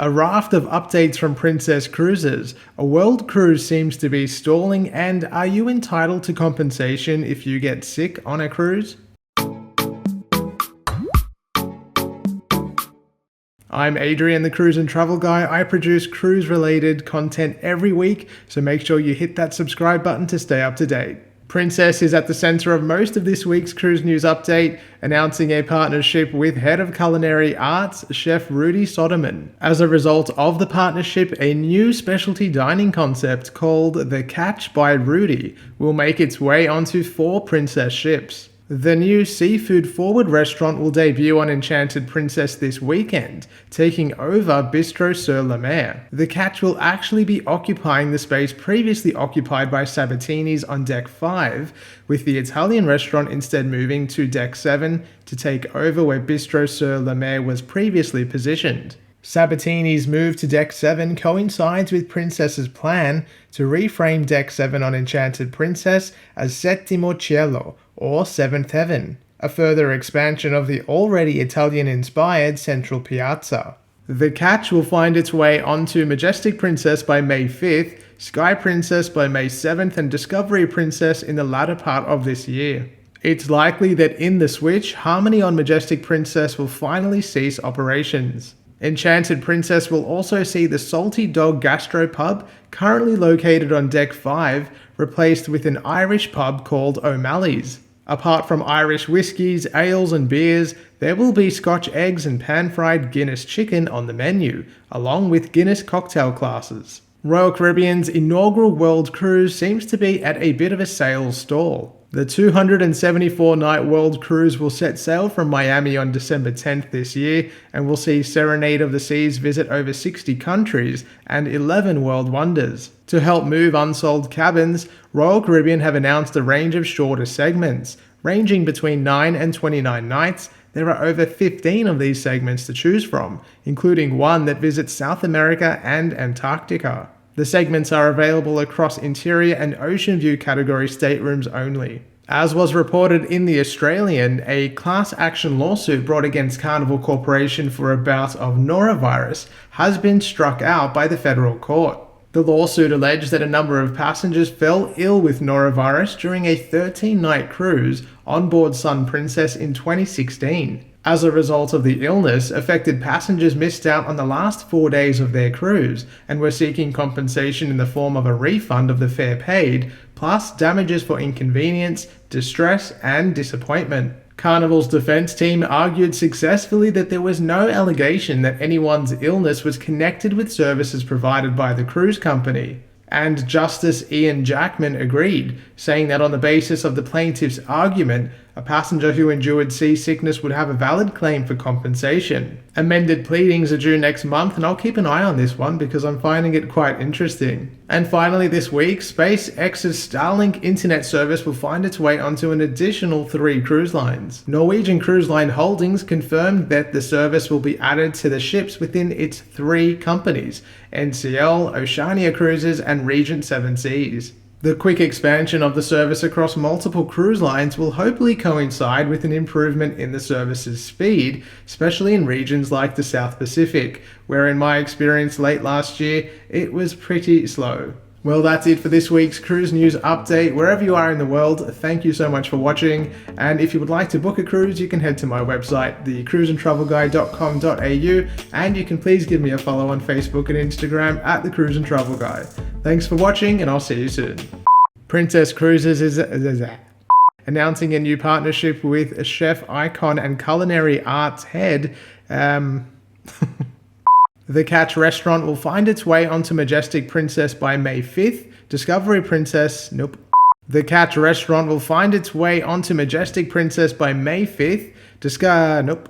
A raft of updates from Princess Cruises. A world cruise seems to be stalling, and are you entitled to compensation if you get sick on a cruise? I'm Adrian, the Cruise and Travel Guy. I produce cruise-related content every week, so make sure you hit that subscribe button to stay up to date. Princess is at the center of most of this week's cruise news update, announcing a partnership with Head of Culinary Arts, Chef Rudi Sodamin. As a result of the partnership, a new specialty dining concept called The Catch by Rudi will make its way onto 4 Princess ships. The new seafood-forward restaurant will debut on Enchanted Princess this weekend, taking over Bistro Sur La Mer. The Catch will actually be occupying the space previously occupied by Sabatini's on Deck 5, with the Italian restaurant instead moving to Deck 7 to take over where Bistro Sur La Mer was previously positioned. Sabatini's move to Deck 7 coincides with Princess's plan to reframe Deck 7 on Enchanted Princess as Settimo Cielo, or Seventh Heaven, a further expansion of the already Italian-inspired Central Piazza. The Catch will find its way onto Majestic Princess by May 5th, Sky Princess by May 7th, and Discovery Princess in the latter part of this year. It's likely that in the switch, Harmony on Majestic Princess will finally cease operations. Enchanted Princess will also see the Salty Dog Gastro Pub, currently located on Deck 5, replaced with an Irish pub called O'Malley's. Apart from Irish whiskies, ales and beers, there will be Scotch eggs and pan-fried Guinness chicken on the menu, along with Guinness cocktail classes. Royal Caribbean's inaugural world cruise seems to be at a bit of a sales stall. The 274-night world cruise will set sail from Miami on December 10th this year, and will see Serenade of the Seas visit over 60 countries and 11 world wonders. To help move unsold cabins, Royal Caribbean have announced a range of shorter segments, ranging between 9 and 29 nights. There are over 15 of these segments to choose from, including one that visits South America and Antarctica. The segments are available across interior and oceanview category staterooms only. As was reported in The Australian, a class action lawsuit brought against Carnival Corporation for a bout of norovirus has been struck out by the federal court. The lawsuit alleged that a number of passengers fell ill with norovirus during a 13-night cruise on board Sun Princess in 2016. As a result of the illness, affected passengers missed out on the last 4 days of their cruise and were seeking compensation in the form of a refund of the fare paid, plus damages for inconvenience, distress, and disappointment. Carnival's defense team argued successfully that there was no allegation that anyone's illness was connected with services provided by the cruise company. And Justice Ian Jackman agreed, saying that on the basis of the plaintiff's argument, a passenger who endured seasickness would have a valid claim for compensation. Amended pleadings are due next month, and I'll keep an eye on this one because I'm finding it quite interesting. And finally this week, SpaceX's Starlink internet service will find its way onto an additional 3 cruise lines. Norwegian Cruise Line Holdings confirmed that the service will be added to the ships within its 3 companies, NCL, Oceania Cruises, and Regent Seven Seas. The quick expansion of the service across multiple cruise lines will hopefully coincide with an improvement in the service's speed, especially in regions like the South Pacific, where in my experience late last year, it was pretty slow. Well, that's it for this week's cruise news update. Wherever you are in the world, thank you so much for watching. And if you would like to book a cruise, you can head to my website, thecruiseandtravelguy.com.au, and you can please give me a follow on Facebook and Instagram at The Cruise and Travel Guy. Thanks for watching, and I'll see you soon. Princess Cruises is announcing a new partnership with chef icon and culinary arts head. The Catch restaurant will find its way onto Majestic Princess by May 5th. Discovery Princess, nope. The Catch restaurant will find its way onto Majestic Princess by May 5th. Nope.